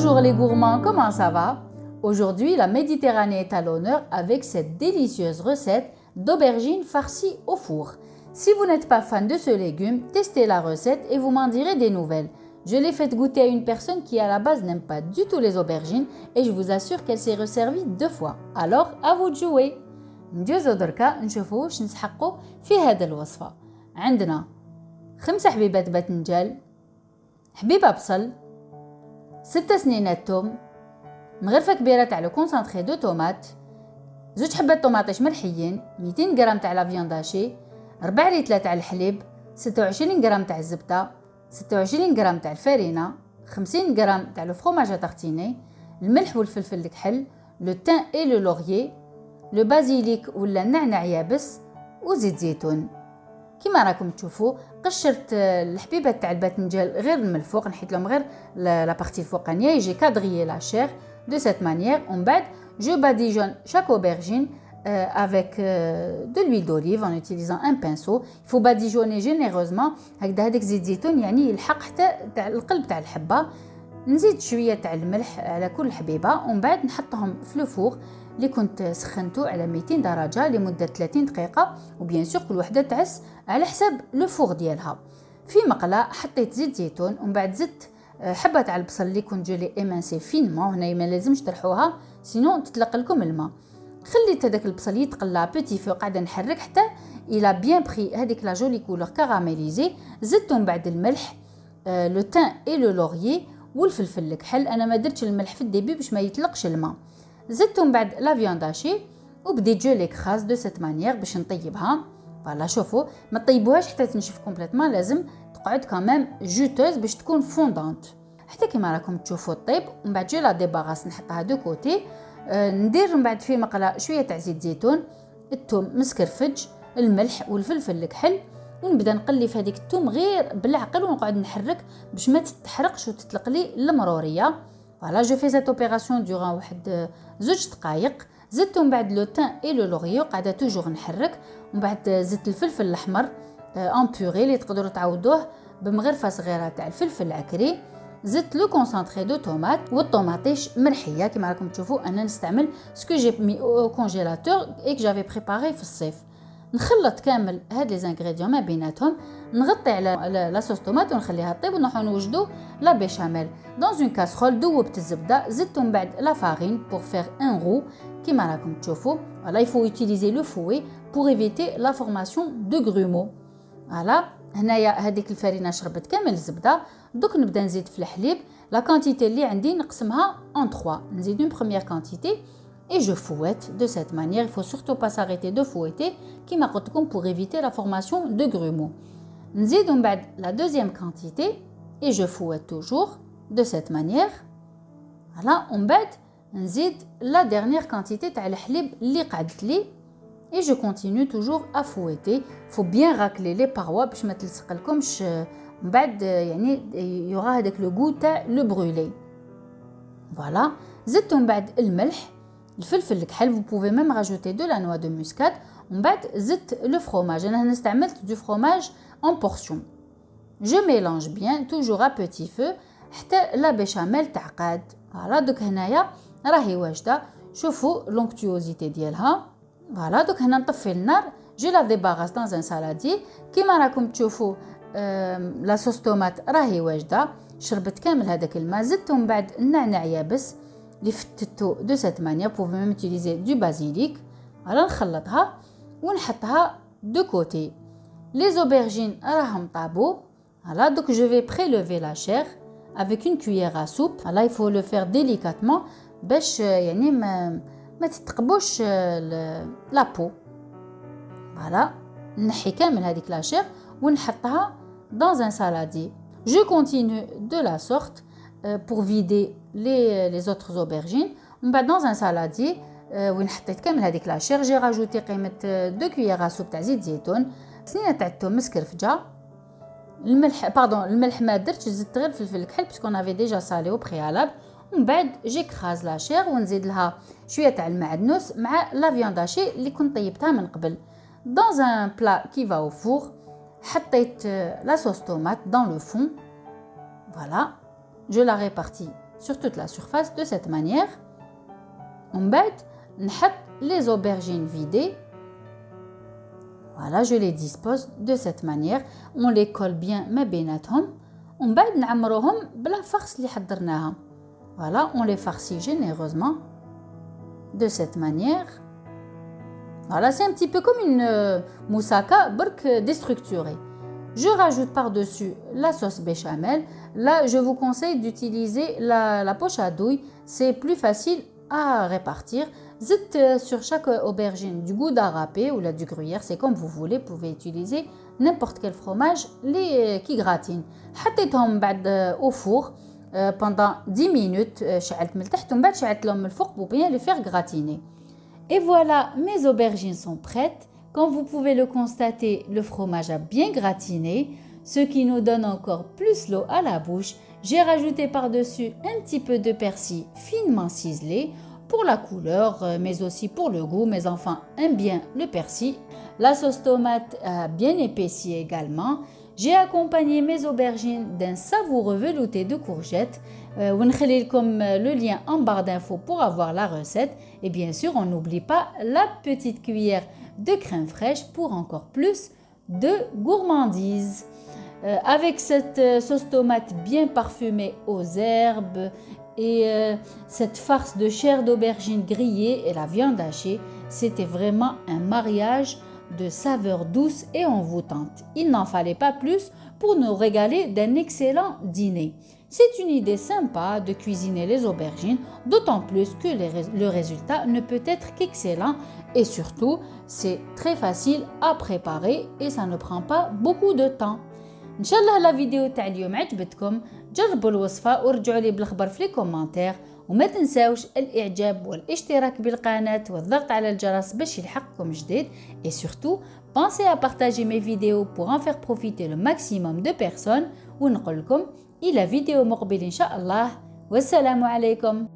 Bonjour les gourmands, comment ça va? Aujourd'hui, la Méditerranée est à l'honneur avec cette délicieuse recette d'aubergines farcies au four. Si vous n'êtes pas fan de ce légume, testez la recette et vous m'en direz des nouvelles. Je l'ai faite goûter à une personne qui à la base n'aime pas du tout les aubergines et je vous assure qu'elle s'est resservie 2 fois. Alors, à vous de jouer! ندوزو دركا نشوفو واش نسحقو في هذه الوصفة. عندنا 5 حبيبات باذنجان، حبيبة بصل، 6 سنينات توم، مغرفة كبيرة تاع لو كونسانطري دو طوماط، 2 حبات طوماطيش ملحيين، 200 غرام تاع لا فياند هاشي، 4 لتر تاع الحليب، 26 غرام تاع الزبدة، 26 غرام تاع الفرينة، 50 غرام تاع لو فروماج اتارتيني، الملح والفلفل الكحل، لو تان اي لو لوريي، لو بازيليك ولا النعناع يابس وزيت زيتون. كما راكم تشوفوا قشرت الحبيبات تاع الباذنجان غير من الفوق، نحيت لهم غير لا بارتي الفوقانيه، يجي كادريي لا شير دو سيت مانيير. ومن بعد جو باديجون شاك aubergine avec de l'huile d'olive en utilisant un pinceau. Il faut badigeonner généreusement. هكذا زيت زيتون يعني يلحق حتى تاع القلب تاع الحبه. نزيد شويه تاع الملح على كل حبيبه ومن بعد نحطهم في لو فور اللي كنت سخنته على 200 درجه لمده 30 دقيقه، وبيان سور كل وحده تعس على حساب لو فور ديالها. في مقله حطيت زيت زيتون ومن بعد زدت حبه تاع البصل اللي كنت جولي ايمانسي فينمون. هنا ما لازمش ترحوها سينو تطلق لكم الماء. خليت هذاك البصل يتقلى بيتي فو، قاعده نحرك حتى الى بيان بري هذيك لا جولي كولور كاراميليزي. زدت من بعد الملح، لو تان اي لو لوريي والفلفل الكحل. انا ما درتش الملح في الديبي باش ما يطلقش الماء. زدت من بعد لا فياند هاشي وبديت جو ليكراس دو سيت مانيير باش نطيبها. فوالا شوفوا ما طيبوهاش حتى تنشف كومبليتمون، لازم تقعد كامام جوتوز باش تكون فوندانت حتى كما راكم تشوفوا الطيب. ومن بعد جو لا ديباغاس نحطها دو كوتي. ندير من بعد في مقله شويه تاع زيت زيتون، الثوم مسكرفج، الملح والفلفل الكحل، ونبدا نقلي في هذيك الثوم غير بالعقل ونقعد نحرك باش ما تتحرقش وتطلق لي المروريه. فوالا جو في سيت اوبيراسيون دوران واحد 2 دقائق. زدت من بعد لو تان اي لو لوريو، قاعده توجور نحرك. ومن بعد زدت الفلفل الاحمر ان بوري اللي تقدروا تعوضوه بمغرفه صغيره تاع الفلفل العكري. زدت لو كونسانطري دو طوماط والطوماطيش مرحيه كما راكم تشوفوا. انا نستعمل سكو جي مي او كونجيلاتور اي جافي بريباري في الصيف. نخلط كامل هاد لي زانغريديون ما بيناتهم، نغطي على لا صوص طوماط ونخليها طيب ونروحو نوجدو لا بيشاميل دون اون كاسرول. دوبت الزبده، زدت من بعد لا فارين بور فير ان رو كما راكم تشوفوا. فوالا يفو يوتيليزي لو فوي بور ايفيتي لا فورماسيون دو غرومو. فوالا هنايا هذيك الفرينه شربت كامل الزبده. دوك نبدا نزيد في الحليب. لا كانتيتي اللي عندي نقسمها en 3. نزيد une première quantité et je fouette de cette manière. Il faut surtout pas s'arrêter de fouetter كما قلت لكم pour éviter la formation de grumeaux. نزيد من بعد la deuxième quantité et je fouette toujours de cette manière. voilà. ومن بعد نزيد la dernière quantité تاع الحليب اللي قعدت لي et je continue toujours à fouetter. faut bien racler les parois باش ما تلصق لكمش من بعد يعني يورا هذاك لو غو تاع لو برولي. فوالا زدت من بعد الملح، الفلفل الكحل. vous pouvez même rajouter de la noix de muscade. ومن بعد زدت لو فروماج. انا هنا استعملت دو فروماج en portion. je mélange bien toujours à petit feu حتى لا بيشاميل تعقد. فوالا دوك هنايا راهي واجده. شوفوا لونكتيوزيتي ديالها. فوالا دوك هنا نطفي النار. جو لا ديباغاس دون ان سالادي كما راكم تشوفوا. لا صوص طوماط راهي واجده، شربت كامل هذاك الماء. زدت من بعد النعناع يابس اللي فتتو دو سيت مانيير بوف ميم يوتيليزي دو بازيليك. على نخلطها ونحطها دو كوتي. لي زوبرجين راهم طابو. على دوك جو في بريلوفي لا شير avec une cuillère à soupe. là il faut le faire délicatement باش يعني ما تتقبوش لا بو. فوالا نحي كامل هذيك لا شير ونحطها dans un saladier. Je continue de la sorte pour vider les autres aubergines. ومن بعد dans un saladier وين حطيت كامل هذيك لا شير جي راجوتي قيمه 2 كويير سوب تاع زيت زيتون، سنينه تاع الثوم مسكرفجه، الملح ما درتش، زدت غير الفلفل الكحل باسكو نافي ديجا سالي او بريالاب. ومن بعد جي كراز لا شير ونزيد لها شويه تاع المعدنوس مع لا فياند هاشي اللي كنت طيبتها من قبل. dans un plat qui va au four حطيت la sauce tomate dans le fond. Voilà, je la répartis sur toute la surface de cette manière. On va mettre les aubergines vidées. Voilà, je les dispose de cette manière. On les colle bien ما بيناتهم. On va نعمروهم بلا farce اللي حضرناها. Voilà, on les farcit généreusement de cette manière. Voilà, c'est un petit peu comme une moussaka برك déstructurée. Je rajoute par-dessus la sauce béchamel. Là, je vous conseille d'utiliser la poche à douille. C'est plus facile à répartir. Zit sur chaque aubergine du gouda râpé ou du gruyère, c'est comme vous voulez. Vous pouvez utiliser n'importe quel fromage qui gratine. حطيتهم بعد au four pendant 10 minutes. شعلت من التحت ومن بعد شعلت لهم من الفوق pour bien les faire gratiner. Et voilà, mes aubergines sont prêtes. Comme vous pouvez le constater, le fromage a bien gratiné, ce qui nous donne encore plus l'eau à la bouche. J'ai rajouté par-dessus un petit peu de persil finement ciselé pour la couleur, mais aussi pour le goût. Mes enfants aiment bien le persil. La sauce tomate a bien épaissi également. J'ai accompagné mes aubergines d'un savoureux velouté de courgettes. Comme le lien en barre d'infos pour avoir la recette. Et bien sûr, on n'oublie pas la petite cuillère de crème fraîche pour encore plus de gourmandise. Avec cette sauce tomate bien parfumée aux herbes et cette farce de chair d'aubergine grillée et la viande hachée, c'était vraiment un mariage de saveurs douces et envoûtantes. Il n'en fallait pas plus pour nous régaler d'un excellent dîner. C'est une idée sympa de cuisiner les aubergines, d'autant plus que le résultat ne peut être qu'excellent et surtout, c'est très facile à préparer et ça ne prend pas beaucoup de temps. Inch'Allah la vidéo تاع اليوم عجبتكم. جربوا الوصفة ورجعوا لي بالخبر في الكومنتير وما تنساوش الاعجاب والاشتراك بالقناة والضغط على الجرس باش يلحقكم جديد et surtout pensez à partager mes vidéos pour en faire profiter le maximum de personnes ونقول لكم إلى فيديو مقبل إن شاء الله والسلام عليكم.